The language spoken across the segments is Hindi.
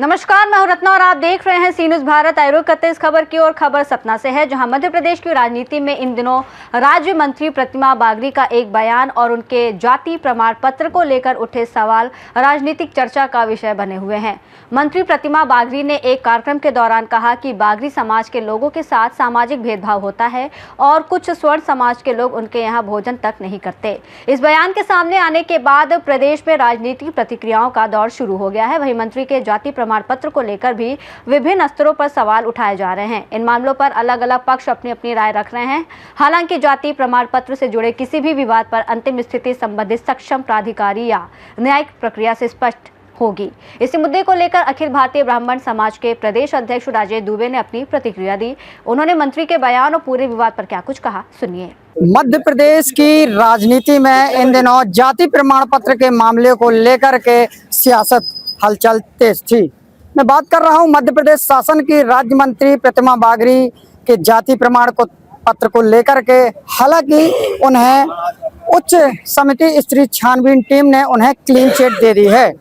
नमस्कार, मैं हूं रत्ना और आप देख रहे हैं सी न्यूज़ भारत। आए रुख करते इस खबर की ओर। खबर सतना से है, जहां मध्य प्रदेश की राजनीति में इन दिनों राज्य मंत्री प्रतिमा बागरी का एक बयान और उनके जाति प्रमाण पत्र को लेकर उठे सवाल राजनीतिक चर्चा का विषय बने हुए हैं। मंत्री प्रतिमा बागरी ने एक कार्यक्रम के दौरान कहा कि बागरी समाज के लोगों के साथ सामाजिक भेदभाव होता है और कुछ स्वर्ण समाज के लोग उनके यहाँ भोजन तक नहीं करते। इस बयान के सामने आने के बाद प्रदेश में राजनीतिक प्रतिक्रियाओं का दौर शुरू हो गया है। वहीं मंत्री के जाति प्रमाण पत्र को लेकर भी विभिन्न स्तरों पर सवाल उठाए जा रहे हैं। इन मामलों पर अलग अलग पक्ष अपनी अपनी राय रख रहे हैं। हालांकि जाति प्रमाण पत्र से जुड़े किसी भी विवाद पर अंतिम स्थिति संबंधित सक्षम प्राधिकारी या न्यायिक प्रक्रिया से स्पष्ट होगी। इसी मुद्दे को लेकर अखिल भारतीय ब्राह्मण समाज के प्रदेश अध्यक्ष राजेश दुबे ने अपनी प्रतिक्रिया दी। उन्होंने मंत्री के बयान और पूरे विवाद पर क्या कुछ कहा, सुनिए। मध्य प्रदेश की राजनीति में इन दिनों जाति प्रमाण पत्र के मामले को लेकर के सियासत हलचल तेज थी। मैं बात कर रहा हूं मध्य प्रदेश शासन की राज्य मंत्री प्रतिमा बागरी के जाति प्रमाण पत्र को लेकर के। हालांकि उन्हें उच्च समिति स्त्री छानबीन टीम ने उन्हें क्लीन चिट दे दी है,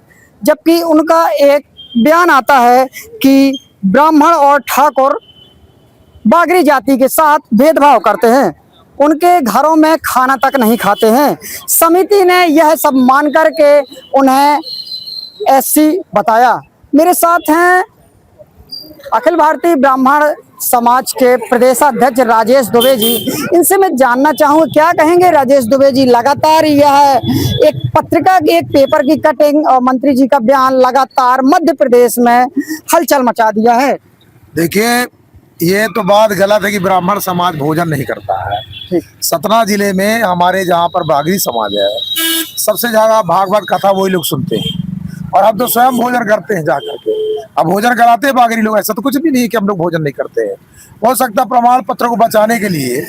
जबकि उनका एक बयान आता है कि ब्राह्मण और ठाकुर बागरी जाति के साथ भेदभाव करते हैं, उनके घरों में खाना तक नहीं खाते हैं। समिति ने यह सब मान करके उन्हें एससी बताया। मेरे साथ हैं अखिल भारतीय ब्राह्मण समाज के प्रदेशाध्यक्ष राजेश दुबे जी। इनसे मैं जानना चाहूँ, क्या कहेंगे राजेश दुबे जी? लगातार यह एक पत्रिका की, एक पेपर की कटिंग और मंत्री जी का बयान लगातार मध्य प्रदेश में हलचल मचा दिया है। देखिए, ये तो बात गलत है कि ब्राह्मण समाज भोजन नहीं करता है। सतना जिले में हमारे जहाँ पर बागरी समाज है, सबसे ज्यादा भागवत कथा वही लोग सुनते हैं और हम तो स्वयं भोजन करते हैं जाकर के। अब भोजन कराते हैं बागरी लोग, ऐसा तो कुछ भी नहीं है कि हम लोग भोजन नहीं करते हैं। हो सकता है प्रमाण पत्र को बचाने के लिए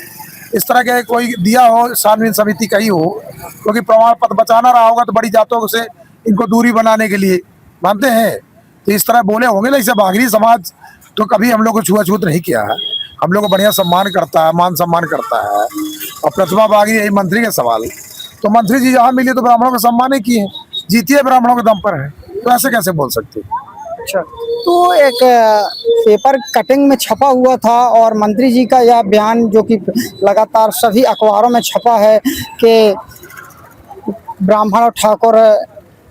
इस तरह के कोई दिया हो, छानबीन समिति कही हो, क्योंकि प्रमाण पत्र बचाना रहा होगा तो बड़ी जातों से इनको दूरी बनाने के लिए मानते हैं, तो इस तरह बोले होंगे ना। इसे बागरी समाज तो कभी हम लोग को छुआछूत नहीं किया है, हम लोग को बढ़िया सम्मान करता है, मान सम्मान करता है। और प्रतिमा बागरी यही मंत्री के सवाल, तो मंत्री जी जहाँ मिले तो ब्राह्मणों का सम्मान ही किए, जीतिए ब्राह्मणों के दम पर है, तो ऐसे कैसे बोल सकते? अच्छा, तो एक पेपर कटिंग में छपा हुआ था और मंत्री जी का यह बयान जो कि लगातार सभी अखबारों में छपा है कि ब्राह्मण और ठाकुर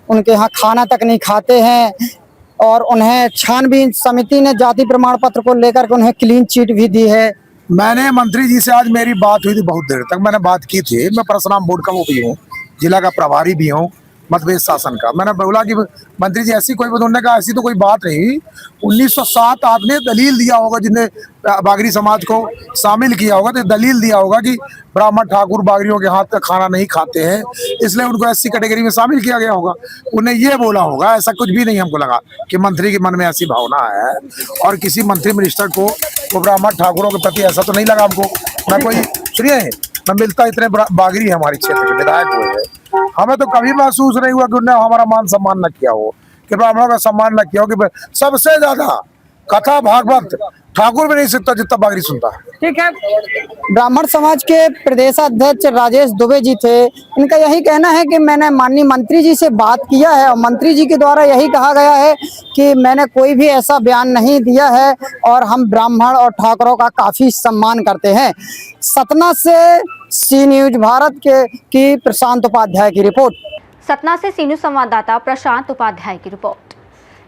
उनके यहाँ खाना तक नहीं खाते हैं और उन्हें छानबीन समिति ने जाति प्रमाण पत्र को लेकर के उन्हें क्लीन चिट भी दी है। मैंने मंत्री जी से आज मेरी बात हुई थी, बहुत देर तक मैंने बात की थी। मैं परशुराम बोर्ड का वो भी हूँ, जिला का प्रभारी भी हूँ मध्य प्रदेश शासन का। मैंने बोला कि मंत्री जी ऐसी कोई, उन्होंने कहा ऐसी तो कोई बात नहीं। 1907 आपने दलील दिया होगा, जिसने बागरी समाज को शामिल किया होगा, तो दलील दिया होगा कि ब्राह्मण ठाकुर बागरियों के हाथ का खाना नहीं खाते हैं, इसलिए उनको एससी कैटेगरी में शामिल किया गया होगा। उन्हें ये बोला होगा, ऐसा कुछ भी नहीं हमको लगा कि मंत्री के मन में ऐसी भावना है और किसी मंत्री मिनिस्टर को वो ब्राह्मण ठाकुरों के प्रति ऐसा तो नहीं लगा हमको। मैं कोई, सुनिए, मैं मिलता इतने बागरी है हमारे क्षेत्र के विधायक हुए हैं, हमें तो कभी महसूस नहीं हुआ कि उन्होंने हमारा मान सम्मान न किया हो, कि ब्राह्मणों का सम्मान न किया हो। कि सबसे ज्यादा कथा भागवत ठाकुर भी नहीं सुनता जितना बागरी सुनता है। ठीक है, ब्राह्मण समाज के प्रदेशाध्यक्ष राजेश दुबे जी थे। इनका यही कहना है कि मैंने माननीय मंत्री जी से बात किया है और मंत्री जी के द्वारा यही कहा गया है कि मैंने कोई भी ऐसा बयान नहीं दिया है और हम ब्राह्मण और ठाकुरों का काफी सम्मान करते हैं। सतना से सी न्यूज़ भारत की प्रशांत उपाध्याय की रिपोर्ट। सतना से सी न्यूज़ संवाददाता प्रशांत उपाध्याय की रिपोर्ट।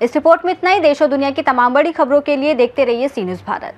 इस रिपोर्ट में इतना ही। देश और दुनिया की तमाम बड़ी खबरों के लिए देखते रहिए सी न्यूज़ भारत।